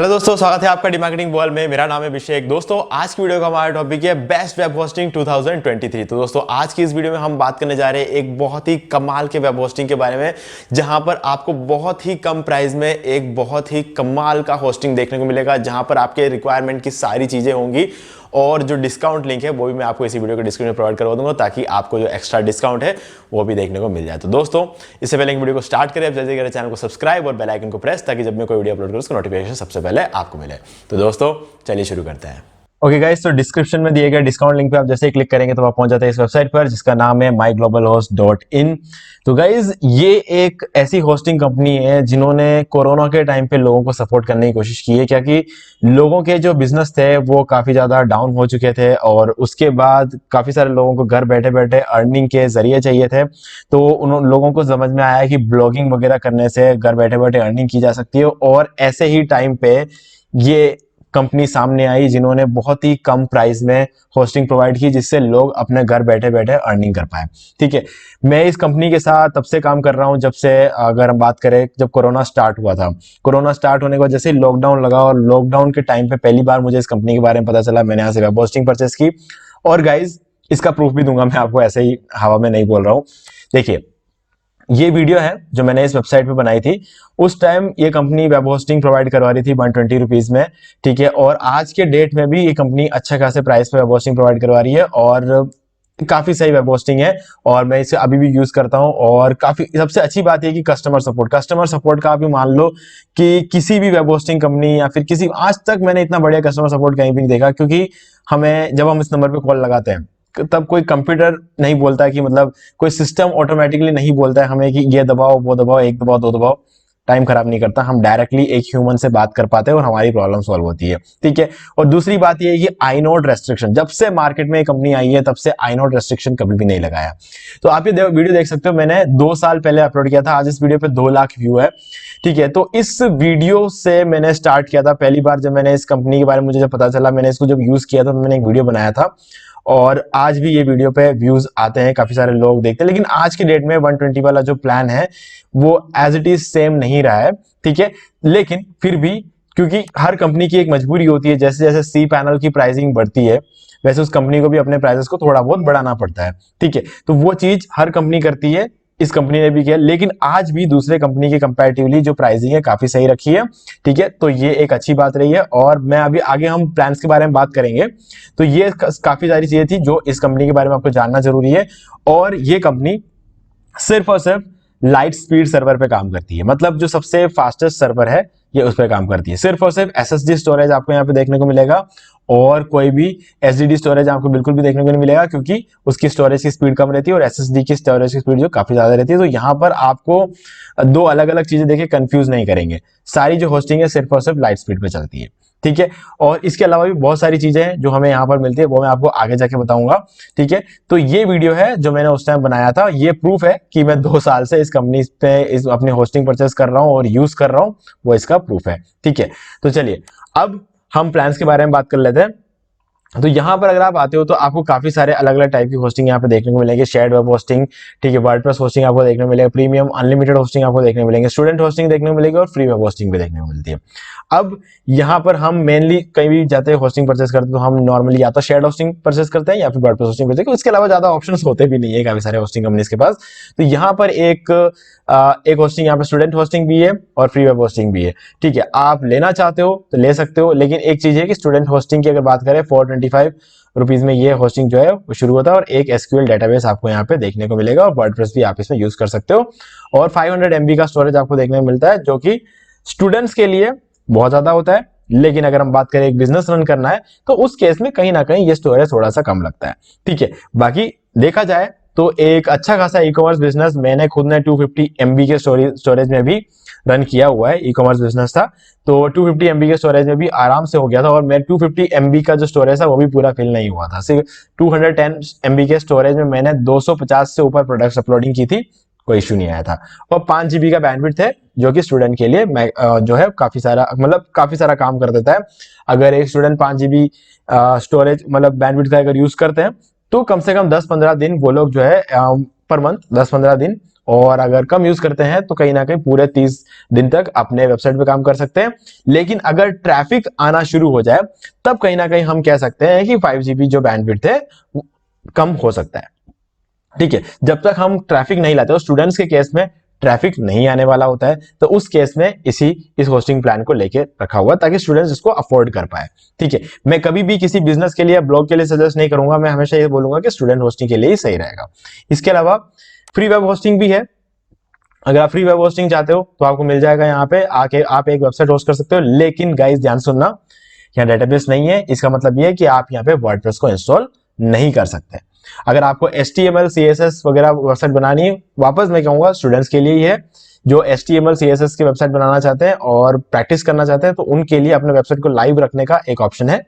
Hello दोस्तों, स्वागत है आपका डीमार्केटिंग वर्ल्ड में। मेरा नाम है अभिषेक। दोस्तों, आज की वीडियो का हमारा टॉपिक है बेस्ट वेब होस्टिंग 2023। तो दोस्तों, आज की इस वीडियो में हम बात करने जा रहे हैं एक बहुत ही कमाल के वेब होस्टिंग के बारे में, जहां पर आपको बहुत ही कम प्राइस में एक बहुत ही कमाल का होस्टिंग देखने को मिलेगा, जहां पर आपके रिक्वायरमेंट की सारी चीजें होंगी। और जो डिस्काउंट लिंक है वो भी मैं आपको इसी वीडियो के डिस्क्रिप्शन में प्रोवाइड करवा दूंगा, ताकि आपको जो एक्स्ट्रा डिस्काउंट है वो भी देखने को मिल जाए। तो दोस्तों, इससे पहले वीडियो को स्टार्ट करें, अब जल्दी करें चैनल को सब्सक्राइब और बेल आइकन को प्रेस, ताकि जब मैं कोई वीडियो अपलोड करूं उसका नोटिफिकेशन सबसे पहले आपको मिले। तो दोस्तों, चलिए शुरू करते हैं। ओके गाइस, तो डिस्क्रिप्शन में दिए गए डिस्काउंट लिंक पे आप जैसे ही क्लिक करेंगे तो आप पहुंच जाते हैं इस वेबसाइट पर, जिसका नाम है myglobalhost.in। तो गाइस, ये एक ऐसी होस्टिंग कंपनी है जिन्होंने कोरोना के टाइम पे लोगों को सपोर्ट करने की कोशिश की है, क्योंकि लोगों के जो बिजनेस थे वो काफी ज्यादा डाउन हो चुके थे और उसके बाद काफी सारे लोगों को घर बैठे बैठे अर्निंग के जरिए चाहिए थे। तो उन लोगों को समझ में आया कि ब्लॉगिंग वगैरह करने से घर बैठे बैठे अर्निंग की जा सकती है, और ऐसे ही टाइम पे ये कंपनी सामने आई जिन्होंने बहुत ही कम प्राइस में होस्टिंग प्रोवाइड की, जिससे लोग अपने घर बैठे बैठे अर्निंग कर पाए। ठीक है, मैं इस कंपनी के साथ तब से काम कर रहा हूं जब से, अगर हम बात करें जब कोरोना स्टार्ट हुआ था। कोरोना स्टार्ट होने के बाद जैसे ही लॉकडाउन लगा, और लॉकडाउन के टाइम पे पहली बार मुझे इस कंपनी के बारे में पता चला, मैंने यहाँ से वेब होस्टिंग परचेस की। और गाइज, इसका प्रूफ भी दूंगा मैं आपको, ऐसे ही हवा में नहीं बोल रहा हूँ। देखिए, ये वीडियो है जो मैंने इस वेबसाइट पे बनाई थी। उस टाइम ये कंपनी वेब होस्टिंग प्रोवाइड करवा रही थी 120 रुपीज में। ठीक है, और आज के डेट में भी ये कंपनी अच्छा खासे प्राइस पे वेब होस्टिंग प्रोवाइड करवा रही है, और काफी सही वेब होस्टिंग है, और मैं इसे अभी भी यूज करता हूं। और काफी सबसे अच्छी बात है कि कस्टमर सपोर्ट का आप मान लो कि किसी भी वेब होस्टिंग कंपनी या फिर किसी, आज तक मैंने इतना बढ़िया कस्टमर सपोर्ट कहीं भी नहीं देखा। क्योंकि हमें जब हम इस नंबर पे कॉल लगाते हैं तब कोई कंप्यूटर नहीं बोलता है कि, मतलब कोई सिस्टम ऑटोमेटिकली नहीं बोलता है हमें कि ये दबाओ वो दबाओ, एक दबाओ दो दबाओ। टाइम खराब नहीं करता, हम डायरेक्टली एक ह्यूमन से बात कर पाते हैं और हमारी प्रॉब्लम सॉल्व होती है। ठीक है, और दूसरी बात ये है कि आईनोड रेस्ट्रिक्शन, जब से मार्केट में कंपनी आई है तब से आईनोड रेस्ट्रिक्शन कभी भी नहीं लगाया। तो आप ये वीडियो देख सकते हो, मैंने 2 साल पहले अपलोड किया था। आज इस वीडियो पे 2 लाख व्यू है। ठीक है, तो इस वीडियो से मैंने स्टार्ट किया था। पहली बार जब मैंने इस कंपनी के बारे में मुझे जब पता चला, मैंने इसको जब यूज किया था, मैंने एक वीडियो बनाया था, और आज भी ये वीडियो पे व्यूज आते हैं, काफी सारे लोग देखते हैं। लेकिन आज की डेट में 120 वाला जो प्लान है वो एज इट इज सेम नहीं रहा है। ठीक है, लेकिन फिर भी, क्योंकि हर कंपनी की एक मजबूरी होती है, जैसे जैसे सी पैनल की प्राइसिंग बढ़ती है वैसे उस कंपनी को भी अपने प्राइसेस को थोड़ा बहुत बढ़ाना पड़ता है। ठीक है, तो वो चीज हर कंपनी करती है, इस कंपनी ने भी किया। लेकिन आज भी दूसरे कंपनी के कंपैरेटिवली जो प्राइसिंग है काफी सही रखी है। ठीक है, तो ये एक अच्छी बात रही है, और मैं अभी आगे हम प्लान्स के बारे में बात करेंगे। तो ये काफी सारी चीजें थी जो इस कंपनी के बारे में आपको जानना जरूरी है। और ये कंपनी सिर्फ और सिर्फ लाइट स्पीड सर्वर पे काम करती है, मतलब जो सबसे फास्टेस्ट सर्वर है ये उस पर काम करती है। सिर्फ और सिर्फ एसएसडी स्टोरेज आपको यहाँ पे देखने को मिलेगा, और कोई भी एसडीडी स्टोरेज आपको बिल्कुल भी देखने को नहीं मिलेगा, क्योंकि उसकी स्टोरेज की स्पीड कम रहती है और एसएसडी की स्टोरेज की स्पीड जो काफी ज्यादा रहती है। तो यहाँ पर आपको 2 अलग अलग चीजें देखे कंफ्यूज नहीं करेंगे। सारी जो होस्टिंग है सिर्फ और सिर्फ लाइट स्पीड पे चलती है। ठीक है, और इसके अलावा भी बहुत सारी चीजें हैं जो हमें यहाँ पर मिलती है, वो मैं आपको आगे जाके बताऊंगा। ठीक है, तो ये वीडियो है जो मैंने उस टाइम बनाया था, ये प्रूफ है कि मैं 2 साल से इस कंपनी पे अपनी होस्टिंग परचेस कर रहा हूँ और यूज कर रहा हूँ, वो इसका प्रूफ है। ठीक है, तो चलिए अब हम प्लान्स के बारे में बात कर लेते हैं। तो यहाँ पर अगर आप आते हो तो आपको काफी सारे अलग अलग टाइप की होस्टिंग यहाँ पे देखने को मिलेंगे। शेयर्ड वेब होस्टिंग, ठीक है, वर्डप्रेस होस्टिंग आपको देखने को मिलेगा, प्रीमियम अनलिमिटेड होस्टिंग आपको देखने को मिलेंगे, स्टूडेंट होस्टिंग देखने को मिलेगी, और फ्री वेब होस्टिंग भी देखने को मिलती है। अब यहाँ पर हम मेनली कहीं भी जाते हैं होस्टिंग परचेस करते हैं तो हम नॉर्मली या तो शेयर्ड होस्टिंग परचेस करते हैं या फिर वर्डप्रेस होस्टिंग करते हैं। इसके अलावा ज्यादा ऑप्शन होते भी नहीं है काफी सारे होस्टिंग कंपनीज के पास। तो यहाँ पर एक होस्टिंग, यहाँ पर स्टूडेंट होस्टिंग भी है और फ्री वेब होस्टिंग भी है। ठीक है, आप लेना चाहते हो तो ले सकते हो, लेकिन एक चीज है कि स्टूडेंट होस्टिंग की अगर बात करें 425 रुपीज में ये होस्टिंग जो है वो शुरू होता है, और एक एसक्यूएल डेटाबेस आपको यहाँ पे देखने को मिलेगा, और वर्डप्रेस भी आप इसमें यूज कर सकते हो। और 500 MB का स्टोरेज आपको देखने को मिलता है, जो कि स्टूडेंट्स के लिए बहुत ज्यादा होता है। लेकिन अगर हम बात करें एक बिजनेस रन करना है तो उस केस में कहीं ना कहीं ये स्टोरेज थोड़ा सा कम लगता है। ठीक है, बाकी देखा जाए तो एक अच्छा खासा ई कॉमर्स बिजनेस मैंने खुद ने 250 MB के स्टोरेज में भी रन किया हुआ है। ई कॉमर्स बिजनेस था तो 250 MB के स्टोरेज में भी आराम से हो गया था, और मैं 250 MB का जो स्टोरेज था वो भी पूरा फिल नहीं हुआ था। सिर्फ 210 MB के स्टोरेज में मैंने 250 से ऊपर प्रोडक्ट्स अपलोडिंग की थी, कोई इश्यू नहीं आया था। और 5 GB का बैंडविड्थ है, जो कि स्टूडेंट के लिए जो है काफी सारा काम कर देता है। अगर एक स्टूडेंट 5 GB स्टोरेज मतलब बैंडविड्थ का अगर यूज करते हैं तो कम से कम 10-15 दिन वो लोग जो है पर मंथ 10-15 दिन और अगर कम यूज करते हैं तो कहीं ना कहीं पूरे 30 दिन तक अपने वेबसाइट पे काम कर सकते हैं। लेकिन अगर ट्रैफिक आना शुरू हो जाए तब कहीं ना कहीं हम कह सकते हैं कि 5 GB जो बैंडविड्थ है वो कम हो सकता है। ठीक है, जब तक हम ट्रैफिक नहीं लाते, स्टूडेंट्स के केस में ट्रैफिक नहीं आने वाला होता है, तो उस केस में इस होस्टिंग प्लान को लेके रखा हुआ ताकि स्टूडेंट्स इसको अफोर्ड कर पाए। ठीक है, मैं कभी भी किसी बिजनेस के लिए, ब्लॉग के लिए सजेस्ट नहीं करूंगा, मैं हमेशा ये बोलूंगा कि स्टूडेंट होस्टिंग के लिए ही सही रहेगा। इसके अलावा फ्री वेब होस्टिंग भी है। अगर आप फ्री वेब होस्टिंग चाहते हो तो आपको मिल जाएगा, यहाँ पे आके आप एक वेबसाइट होस्ट कर सकते हो। लेकिन गाइस ध्यान सुनना, यहाँ डेटाबेस नहीं है, इसका मतलब ये है कि आप यहाँ पे वर्डप्रेस को इंस्टॉल नहीं कर सकते। अगर आपको HTML CSS वगैरह वेबसाइट बनानी है, वापस मैं कहूंगा स्टूडेंट्स के लिए ही है। जो HTML CSS की वेबसाइट बनाना चाहते हैं और प्रैक्टिस करना चाहते हैं तो उनके लिए अपने वेबसाइट को लाइव रखने का एक ऑप्शन है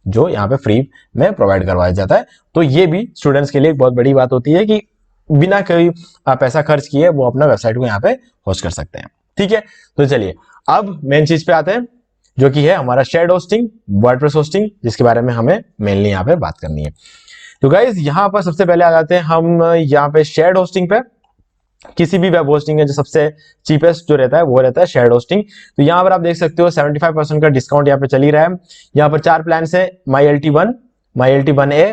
जो यहाँ पे फ्री में प्रोवाइड करवाया जाता है। तो ये भी स्टूडेंट्स के लिए एक बहुत बड़ी बात होती है कि बिना कोई पैसा खर्च किए वो अपना वेबसाइट को यहाँ पे होस्ट कर सकते हैं। ठीक है, तो चलिए अब मेन चीज पे आते हैं जो कि है हमारा शेयर्ड होस्टिंग, वर्डप्रेस होस्टिंग, जिसके बारे में हमें मेनली यहाँ पे बात करनी है। तो गाइज यहाँ पर सबसे पहले आ जाते हैं हम यहाँ पे शेयर्ड होस्टिंग पे। किसी भी वेब होस्टिंग है जो सबसे चीपेस्ट जो रहता है वो रहता है शेयर्ड होस्टिंग। तो यहाँ पर आप देख सकते हो 75% का डिस्काउंट यहाँ पे चल ही रहा है। यहाँ पर 4 प्लान है, MyLT1, MyLT1A,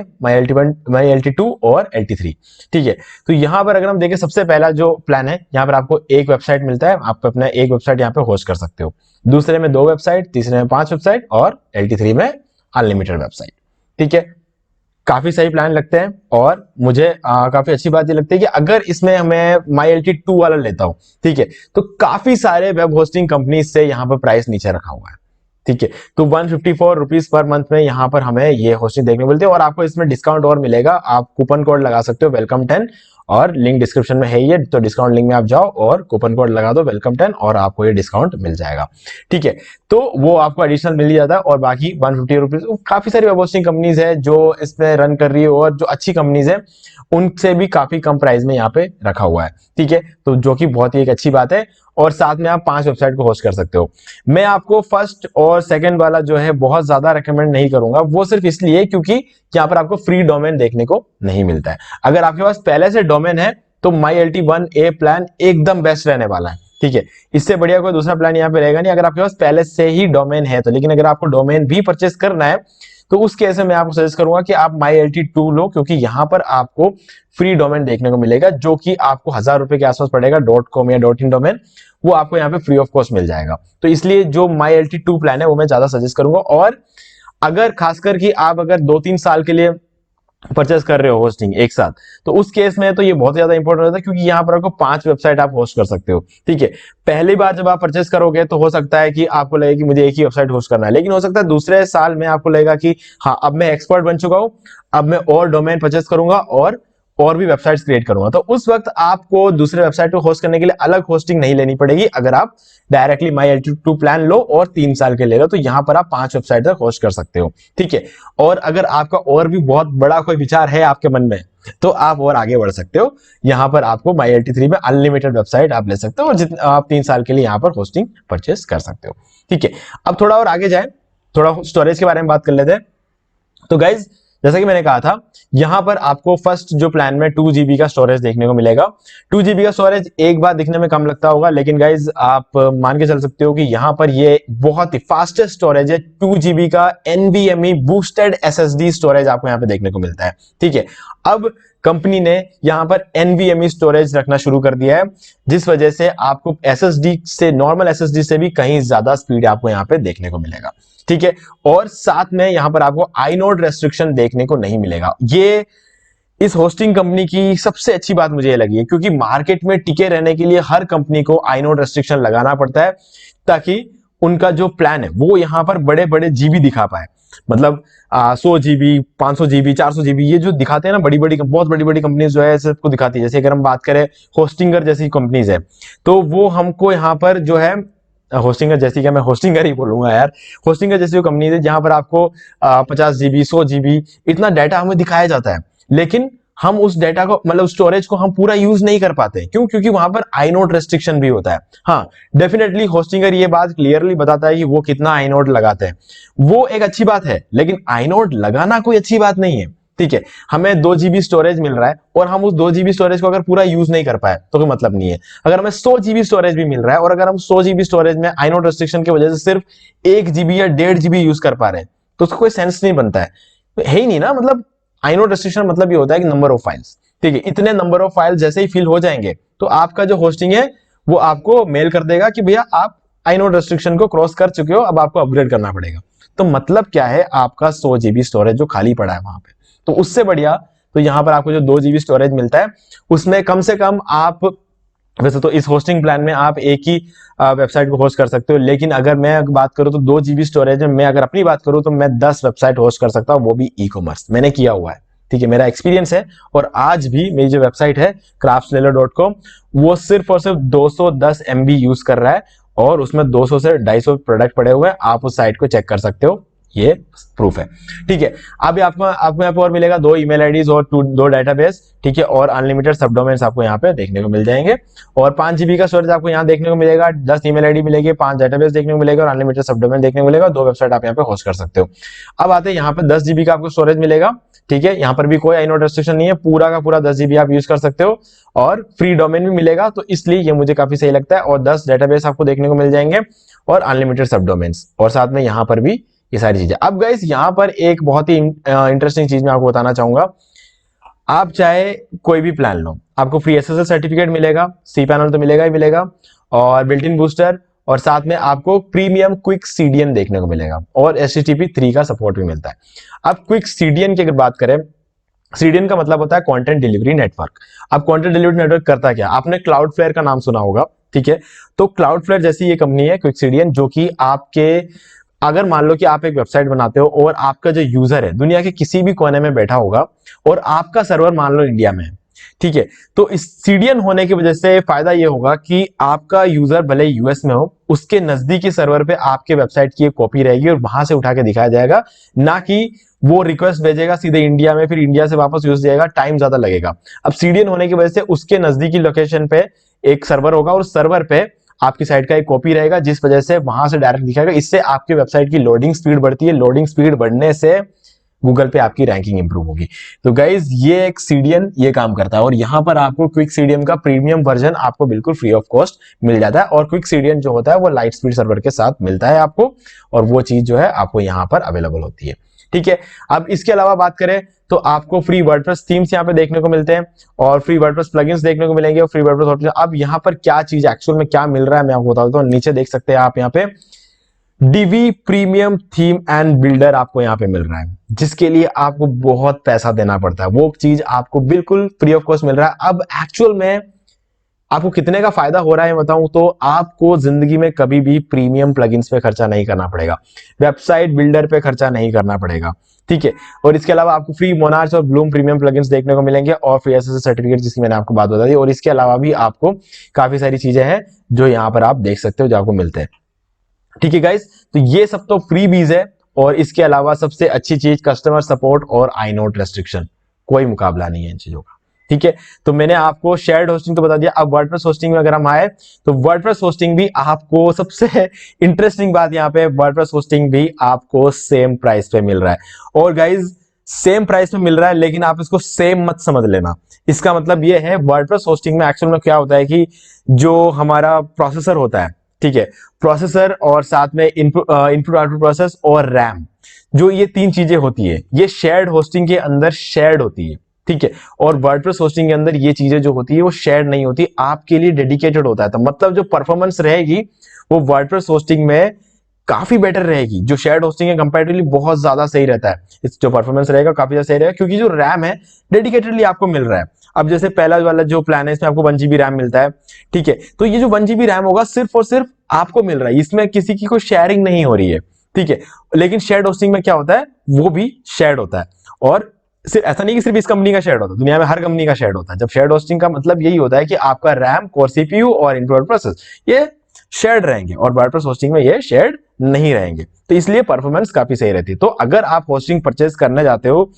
MyLT2 और LT3। ठीक है, तो यहाँ पर अगर हम देखें सबसे पहला जो प्लान है, यहाँ पर आपको एक वेबसाइट मिलता है, आप अपना एक वेबसाइट यहाँ पे होस्ट कर सकते हो। दूसरे में 2 वेबसाइट, तीसरे में 5 वेबसाइट और LT3 में अनलिमिटेड वेबसाइट। ठीक है, काफी सही प्लान लगते हैं और मुझे काफी अच्छी बात ये लगती है कि अगर इसमें हमें MyLT2 वाला लेता हूं, ठीक है, तो काफी सारे वेब होस्टिंग कंपनीज से यहाँ पर प्राइस नीचे रखा हुआ है। ठीक है, तो 154 रुपीज पर मंथ में यहाँ पर हमें ये होस्टिंग देखने को मिलती है और आपको इसमें डिस्काउंट और मिलेगा। आप कूपन कोड लगा सकते हो वेलकम 10 और लिंक डिस्क्रिप्शन में है ये, तो डिस्काउंट लिंक में आप जाओ और कूपन कोड लगा दो वेलकम 10 और आपको ये डिस्काउंट मिल जाएगा। ठीक है, तो वो आपको एडिशनल मिल जाता है और बाकी 150 रुपीज। काफी सारी वेब होस्टिंग कंपनीज है जो इसमें रन कर रही है और जो अच्छी कंपनीज है उनसे भी काफी कम प्राइस में यहाँ पे रखा हुआ है। ठीक है, तो जो कि बहुत ही एक अच्छी बात है और साथ में आप 5 वेबसाइट को होस्ट कर सकते हो। मैं आपको फर्स्ट और सेकंड वाला जो है बहुत ज्यादा रेकमेंड नहीं करूंगा, वो सिर्फ इसलिए क्योंकि यहाँ पर आपको फ्री डोमेन देखने को नहीं मिलता है। अगर आपके पास पहले से डोमेन है तो MyLT1A प्लान एकदम बेस्ट रहने वाला है। ठीक है, इससे बढ़िया कोई दूसरा प्लान यहाँ पे रहेगा नहीं अगर आपके पास पहले से ही डोमेन है तो। लेकिन अगर आपको डोमेन भी परचेस करना है तो उस केस में मैं आपको सजेस्ट करूंगा कि आप MyLT2 लो, क्योंकि यहां पर आपको फ्री डोमेन देखने को मिलेगा जो कि आपको 1000 रुपए के आसपास पड़ेगा। .com या .in डोमेन वो आपको यहाँ पे फ्री ऑफ कॉस्ट मिल जाएगा। तो इसलिए जो MyLT2 प्लान है वो मैं ज्यादा सजेस्ट करूंगा। और अगर खासकर कि आप अगर 2-3 साल के लिए परचेस कर रहे हो होस्टिंग एक साथ, तो उस केस में तो ये बहुत ज्यादा इंपॉर्टेंट होता है क्योंकि यहाँ पर आपको 5 वेबसाइट आप होस्ट कर सकते हो। ठीक है, पहली बार जब आप परचेस करोगे तो हो सकता है कि आपको लगे कि मुझे एक ही वेबसाइट होस्ट करना है, लेकिन हो सकता है दूसरे साल में आपको लगेगा कि हाँ अब मैं एक्सपर्ट बन चुका हूं, अब मैं और डोमेन परचेस करूंगा और भी वेबसाइट्स क्रिएट करूंगा। तो उस वक्त आपको दूसरे वेबसाइट को होस्ट करने के लिए अलग होस्टिंग नहीं लेनी पड़ेगी। अगर आप डायरेक्टली MyLT2 प्लान लो और 3 साल के ले लो तो यहां पर आप 5 वेबसाइट तक होस्ट कर सकते हो। ठीक है, और अगर आपका और भी बहुत बड़ा कोई विचार है आपके मन में तो आप और आगे बढ़ सकते हो। यहां पर आपको MyLT3 में अनलिमिटेड वेबसाइट आप ले सकते हो और जितना आप 3 साल के लिए यहां पर होस्टिंग परचेस कर सकते हो। ठीक है, अब थोड़ा और आगे जाए, थोड़ा स्टोरेज के बारे में बात कर लेते हैं। तो गाइज जैसा कि मैंने कहा था, यहां पर आपको फर्स्ट जो प्लान में 2 GB का स्टोरेज देखने को मिलेगा। 2 GB का स्टोरेज एक बार दिखने में कम लगता होगा, लेकिन गाइज आप मान के चल सकते हो कि यहां पर ये बहुत ही फास्टेस्ट स्टोरेज है। 2 GB का NVMe बूस्टेड SSD स्टोरेज आपको यहां पे देखने को मिलता है। ठीक है, अब कंपनी ने यहां पर NVMe स्टोरेज रखना शुरू कर दिया है, जिस वजह से आपको SSD से, नॉर्मल SSD से भी कहीं ज्यादा स्पीड आपको यहां पे देखने को मिलेगा। ठीक है, और साथ में यहां पर आपको आइनोड रेस्ट्रिक्शन देखने को नहीं मिलेगा। ये इस होस्टिंग कंपनी की सबसे अच्छी बात मुझे ये लगी है, क्योंकि मार्केट में टिके रहने के लिए हर कंपनी को आइनोड रेस्ट्रिक्शन लगाना पड़ता है ताकि उनका जो प्लान है वो यहां पर बड़े बड़े जीबी दिखा पाए। मतलब 100 GB, 500 GB, 400 GB ये जो दिखाते हैं ना, बहुत बड़ी बड़ी कंपनीज जो है सबको दिखाती है। जैसे अगर हम बात करें होस्टिंगर जैसी कंपनीज है तो वो हमको यहाँ पर जो है होस्टिंगर जैसी, क्या मैं होस्टिंगर ही बोलूंगा यार, होस्टिंगर जैसी जो कंपनी है जहां पर आपको 50 GB, 100 GB इतना डाटा हमें दिखाया जाता है, लेकिन हम उस डाटा को, मतलब स्टोरेज को हम पूरा यूज नहीं कर पाते। क्यों? क्योंकि वहां पर आइनोड रेस्ट्रिक्शन भी होता है। हाँ, डेफिनेटली होस्टिंगर ये बात क्लियरली बताता है कि वो कितना आइनोड लगाते हैं, वो एक अच्छी बात है, लेकिन आइनोड लगाना कोई अच्छी बात नहीं है। ठीक है, हमें 2 GB स्टोरेज मिल रहा है और हम उस 2 GB स्टोरेज को अगर पूरा यूज नहीं कर पाए तो कोई मतलब नहीं है। अगर हमें 100 GB स्टोरेज भी मिल रहा है और अगर हम 100 GB स्टोरेज में आइनोड रेस्ट्रिक्शन की वजह से सिर्फ 1 GB या 1.5 GB यूज कर पा रहे हैं तो उसका कोई सेंस नहीं बनता है ही नहीं ना। मतलब आइनोड रेस्ट्रिक्शन मतलब ये होता है कि नंबर ऑफ फाइल्स, ठीक है, इतने नंबर ऑफ फाइल जैसे ही फिल हो जाएंगे तो आपका जो होस्टिंग है वो आपको मेल कर देगा कि भैया आप आइनोड रेस्ट्रिक्शन को क्रॉस कर चुके हो, अब आपको अपग्रेड करना पड़ेगा। तो मतलब क्या है, आपका 100 GB स्टोरेज जो खाली पड़ा है वहां पे, तो उससे बढ़िया तो यहां पर आपको जो 2 GB स्टोरेज मिलता है उसमें कम से कम आप, वैसे तो इस होस्टिंग प्लान में आप एक ही वेबसाइट को होस्ट कर सकते हो, लेकिन अगर मैं बात करूं तो 2 GB स्टोरेज में मैं अगर अपनी बात करूं तो मैं 10 वेबसाइट होस्ट कर सकता हूं, वो भी ई कॉमर्स मैंने किया हुआ है, ठीक है, मेरा एक्सपीरियंस है। और आज भी मेरी जो वेबसाइट है craftsleller.com वो सिर्फ और सिर्फ 210 MB यूज कर रहा है और उसमें 200 से 250 प्रोडक्ट पड़े हुए हैं। आप उस साइट को चेक कर सकते हो, ये प्रूफ है, ठीक है। अभी आपको यहाँ पे और मिलेगा 2 ईमेल आईडीज और 2 डेटाबेस, ठीक है, और अनलिमिटेड सबडोमेन्स आपको यहाँ पे देखने को मिल जाएंगे और 5 GB का स्टोरेज आपको यहाँ देखने को मिलेगा, 10 ईमेल आईडी मिलेगी, 5 डेटाबेस देखने को मिलेगा और अनलिमिटेड सबडोमेन देखने को मिलेगा, 2 वेबसाइट आप यहाँ पे होस्ट कर सकते हो। अब आते हैं यहाँ पे 10 GB का आपको स्टोरेज मिलेगा, ठीक है, यहाँ पर भी कोई आइनोड रेस्ट्रिक्शन नहीं है, पूरा का पूरा 10 GB आप यूज कर सकते हो और फ्री डोमेन भी मिलेगा, तो इसलिए ये मुझे काफी सही लगता है। और 10 डेटाबेस आपको देखने को मिल जाएंगे और अनलिमिटेड सबडोमेन्स और साथ में यहाँ पर भी ये सारी चीजें। अब गाइस यहाँ पर एक बहुत ही इंटरेस्टिंग चीज मैं आपको बताना चाहूंगा, आप चाहे कोई भी प्लान लो, आपको फ्री SSL सर्टिफिकेट मिलेगा, cPanel तो मिलेगा ही मिलेगा और बिल्ट इन बूस्टर और साथ में आपको प्रीमियम क्विक CDN देखने को मिलेगा और HTTP 3 का सपोर्ट भी मिलता है। अब क्विक CDN की अगर बात करें, CDN का मतलब होता है कंटेंट डिलीवरी नेटवर्क। अब कंटेंट डिलीवरी नेटवर्क करता क्या, आपने क्लाउडफ्लेयर का नाम सुना होगा, ठीक है, तो क्लाउडफ्लेयर जैसी ये कंपनी है क्विक CDN, जो कि आपके, अगर मान लो कि आप एक वेबसाइट बनाते हो और आपका जो यूजर है दुनिया के किसी भी कोने में बैठा होगा और आपका सर्वर मान लो इंडिया में है, ठीक है, तो इस CDN होने की वजह से फायदा ये होगा कि आपका यूजर भले US में हो, उसके नजदीकी सर्वर पे आपके वेबसाइट की एक कॉपी रहेगी और वहां से उठा के दिखाया जाएगा, ना कि वो रिक्वेस्ट भेजेगा सीधे इंडिया में, फिर इंडिया से वापस यूज जाएगा, टाइम ज्यादा लगेगा। अब CDN होने की वजह से उसके नजदीकी लोकेशन पे एक सर्वर होगा और सर्वर पे आपकी साइट का एक कॉपी रहेगा, जिस वजह से वहां से डायरेक्ट दिखाएगा। इससे आपकी वेबसाइट की लोडिंग स्पीड बढ़ती है, लोडिंग स्पीड बढ़ने से गूगल पे आपकी रैंकिंग इंप्रूव होगी। तो गाइज ये एक CDN ये काम करता है और यहाँ पर आपको क्विक CDN का प्रीमियम वर्जन आपको बिल्कुल फ्री ऑफ कॉस्ट मिल जाता है और क्विक CDN जो होता है वो लाइट स्पीड सर्वर के साथ मिलता है आपको और वो चीज जो है आपको यहाँ पर अवेलेबल होती है, ठीक है। अब इसके अलावा बात करें तो आपको फ्री वर्डप्रेस थीम्स यहाँ पे देखने को मिलते हैं और फ्री वर्डप्रेस प्लगइन्स देखने को मिलेंगे और फ्री वर्डप्रेस। अब यहाँ पर क्या चीज एक्चुअल में क्या मिल रहा है मैं आपको बता देता हूँ। नीचे देख सकते हैं आप यहाँ पे DV premium theme and builder आपको यहाँ पे मिल रहा है, जिसके लिए आपको बहुत पैसा देना पड़ता है, वो चीज आपको बिल्कुल फ्री ऑफ कॉस्ट मिल रहा है। अब एक्चुअल में आपको कितने का फायदा हो रहा है बताऊं तो आपको जिंदगी में कभी भी प्रीमियम प्लगइन्स पे खर्चा नहीं करना पड़ेगा, वेबसाइट बिल्डर पे खर्चा नहीं करना पड़ेगा, ठीक है। और इसके अलावा आपको फ्री मोनार्च और ब्लूम प्रीमियम प्लगइन्स देखने को मिलेंगे और फ्री SSL सर्टिफिकेट जिसकी मैंने आपको बात बता दी। और इसके अलावा भी आपको काफी सारी चीजें हैं जो यहाँ पर आप देख सकते हो जो आपको मिलते हैं, ठीक है गाइस। तो ये सब तो फ्री बीज है और इसके अलावा सबसे अच्छी चीज कस्टमर सपोर्ट और आइनोड रेस्ट्रिक्शन, कोई मुकाबला नहीं है इन चीजों का, ठीक है। तो मैंने आपको शेयर्ड होस्टिंग तो बता दिया। अब वर्डप्रेस होस्टिंग में अगर हम आए तो वर्डप्रेस होस्टिंग भी आपको, सबसे इंटरेस्टिंग बात यहाँ पे, वर्डप्रेस होस्टिंग भी आपको सेम प्राइस पे मिल रहा है। और गाइज सेम प्राइस पे मिल रहा है लेकिन आप इसको सेम मत समझ लेना। इसका मतलब ये है वर्डप्रेस होस्टिंग में एक्चुअल में क्या होता है कि जो हमारा प्रोसेसर होता है, ठीक है, प्रोसेसर और साथ में इनपुट आउटपुट प्रोसेस और रैम, जो ये 3 चीजें होती है ये शेयर्ड होस्टिंग के अंदर शेयर्ड होती है, ठीक है। और वर्डप्रेस होस्टिंग के अंदर ये चीजें जो होती है वो शेयर नहीं होती, आपके लिए डेडिकेटेड होता है। तो मतलब जो परफॉर्मेंस रहेगी वो वर्डप्रेस होस्टिंग में काफी बेटर रहेगी, जो शेयर्ड होस्टिंग है कंपैरेटिवली बहुत ज्यादा सही रहता है। इस जो परफॉर्मेंस रहेगा काफी ज्यादा सही रहेगा क्योंकि जो रैम है डेडिकेटेडली आपको मिल रहा है। अब जैसे पहला वाला जो प्लान है इसमें आपको 1 GB रैम मिलता है, ठीक है, तो ये जो 1 GB रैम होगा सिर्फ और सिर्फ आपको मिल रहा है, इसमें किसी की कोई शेयरिंग नहीं हो रही है, ठीक है। लेकिन शेयर्ड होस्टिंग में क्या होता है, वो भी शेयर्ड होता है और सिर्फ ऐसा नहीं कि सिर्फ इस कंपनी का शेयर्ड होता है, दुनिया में हर कंपनी का शेयर्ड होता है। जब शेयर्ड होस्टिंग का मतलब यही होता है कि आपका रैम, कोर CPU और इनपुट प्रोसेस ये शेयर्ड रहेंगे और वर्डप्रेस होस्टिंग में ये शेयर्ड नहीं रहेंगे, तो इसलिए परफॉर्मेंस काफी सही रहती है। तो अगर आप होस्टिंग परचेज करने जाते हो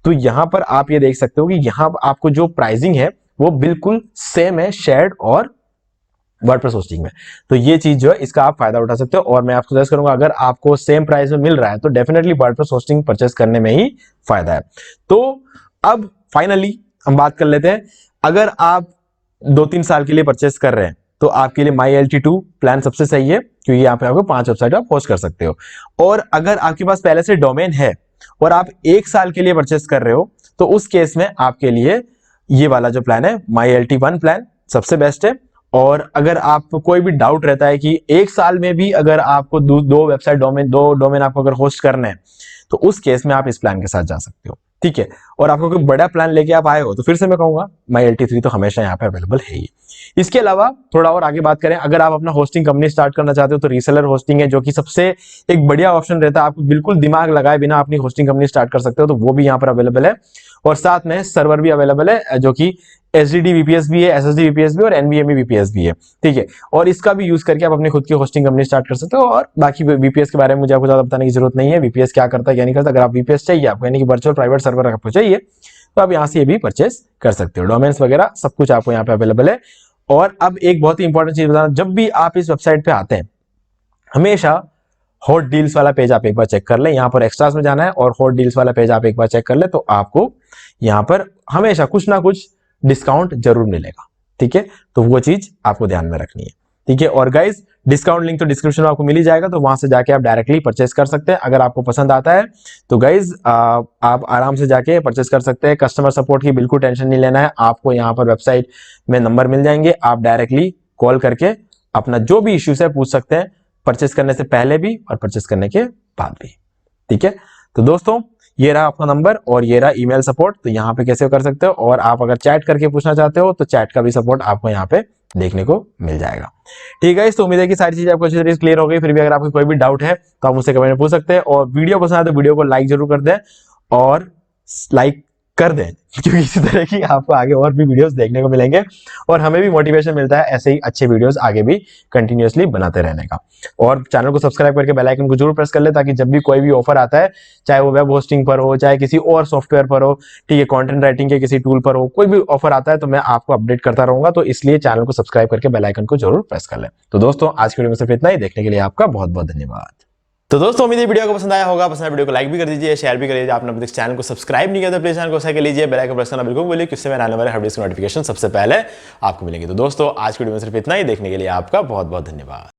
तो यहां पर आप ये देख सकते हो कि यहां आपको जो प्राइसिंग है वो बिल्कुल सेम है शेयर्ड और वर्डप्रेस होस्टिंग में। तो ये चीज जो है इसका आप फायदा उठा सकते हो, और मैं आपको सजेस्ट करूंगा अगर आपको सेम प्राइस में मिल रहा है तो डेफिनेटली वर्डप्रेस होस्टिंग परचेस करने में ही फायदा है। तो अब फाइनली हम बात कर लेते हैं, अगर आप 2-3 साल के लिए परचेस कर रहे हैं तो आपके लिए MyLT2 प्लान सबसे सही है, क्योंकि यहाँ पे आपको 5 वेबसाइट आप होस्ट कर सकते हो। और अगर आपके पास पहले से डोमेन है और आप 1 साल के लिए परचेस कर रहे हो तो उस केस में आपके लिए ये वाला जो प्लान है MyLT1 प्लान सबसे बेस्ट है। और अगर आपको कोई भी डाउट रहता है कि 1 साल में भी अगर आपको दो वेबसाइट डोमेन, 2 डोमेन आपको अगर होस्ट करने हैं तो उस केस में आप इस प्लान के साथ जा सकते हो, ठीक है। और आपको कोई बड़ा प्लान लेके आप आए हो तो फिर से मैं कहूंगा MyLT3 तो हमेशा यहाँ पे अवेलेबल है ही। इसके अलावा थोड़ा और आगे बात करें, अगर आप अपना होस्टिंग कंपनी स्टार्ट करना चाहते हो तो रीसेलर होस्टिंग है, जो कि सबसे एक बढ़िया ऑप्शन रहता है। आपको बिल्कुल दिमाग लगाए बिना अपनी होस्टिंग कंपनी स्टार्ट कर सकते हो, तो वो भी यहाँ पर अवेलेबल है। और साथ में सर्वर भी अवेलेबल है, जो कि SSD VPS भी है, SSD VPS भी और NVMe VPS भी है, ठीक है। और इसका भी यूज करके आप अपनी खुद की होस्टिंग कंपनी स्टार्ट कर सकते हो। और बाकी VPS के बारे में मुझे आपको ज्यादा बताने की जरूरत नहीं है, VPS क्या करता है क्या नहीं करता। अगर आप VPS चाहिए आपको, यानी कि वर्चुअल प्राइवेट सर्वर आपको चाहिए, तो आप यहाँ से ये भी परचेस कर सकते हो। डोमेन्स वगैरह सब कुछ आपको यहाँ पे अवेलेबल है। और अब एक बहुत ही इंपॉर्टेंट चीज बताना, जब भी आप इस वेबसाइट पे आते हैं हमेशा हॉट डील्स वाला पेज आप एक बार चेक कर लें। यहाँ पर एक्स्ट्रास में जाना है और हॉट डील्स वाला पेज आप एक बार चेक कर ले, तो आपको यहाँ पर हमेशा कुछ ना कुछ डिस्काउंट जरूर मिलेगा, ठीक है। तो वो चीज आपको ध्यान में रखनी है, ठीक है। और गाइज डिस्काउंट लिंक तो डिस्क्रिप्शन में आपको मिल ही जाएगा, तो वहां से जाके आप डायरेक्टली परचेस कर सकते हैं। अगर आपको पसंद आता है तो गाइज आप आराम से जाके परचेस कर सकते हैं। कस्टमर सपोर्ट की बिल्कुल टेंशन नहीं लेना है, आपको यहाँ पर वेबसाइट में नंबर मिल जाएंगे, आप डायरेक्टली कॉल करके अपना जो भी इश्यूज है पूछ सकते हैं, परचेस करने से पहले भी और परचेस करने के बाद भी, ठीक है। तो दोस्तों ये रहा आपका नंबर और ये रहा ईमेल सपोर्ट, तो यहाँ पे कैसे कर सकते हो। और आप अगर चैट करके पूछना चाहते हो तो चैट का भी सपोर्ट आपको यहाँ पे देखने को मिल जाएगा, ठीक है। तो उम्मीद है कि सारी चीजें आपको अच्छी तरीके से क्लियर हो गई। फिर भी अगर आपको कोई भी डाउट है तो आप मुझसे कमेंट में पूछ सकते हैं। और वीडियो पसंद आए तो वीडियो को लाइक जरूर कर दें, और लाइक कर दें, क्योंकि इसी तरह की आपको आगे और भी वीडियोस देखने को मिलेंगे और हमें भी मोटिवेशन मिलता है ऐसे ही अच्छे वीडियोस आगे भी कंटिन्यूअसली बनाते रहने का। और चैनल को सब्सक्राइब करके बेल आइकन को जरूर प्रेस कर ले, ताकि जब भी कोई भी ऑफर आता है, चाहे वो वेब होस्टिंग पर हो, चाहे किसी और सॉफ्टवेयर पर हो, ठीक है, कंटेंट राइटिंग के किसी टूल पर हो, कोई भी ऑफर आता है तो मैं आपको अपडेट करता रहूंगा। तो इसलिए चैनल को सब्सक्राइब करके बेल आइकन को जरूर प्रेस कर ले। तो दोस्तों आज की वीडियो में सिर्फ इतना ही, देखने के लिए आपका बहुत बहुत धन्यवाद। तो दोस्तों उम्मीद है वीडियो को पसंद आया होगा। पसंद आया वीडियो को लाइक भी कर दीजिए, शेयर भी कर दीजिए। आपने अभी तक चैनल को सब्सक्राइब नहीं किया तो प्लीज चैनल को सब्सक्राइब कर लीजिए, बेल आइकन प्रेस करना बिल्कुल भूलिए, किससे मेरे आने वाले हर वीडियो की नोटिफिकेशन सबसे पहले आपको मिलेंगे। तो दोस्तों आज की वीडियो में सिर्फ इतना ही, देखने के लिए आपका बहुत बहुत धन्यवाद।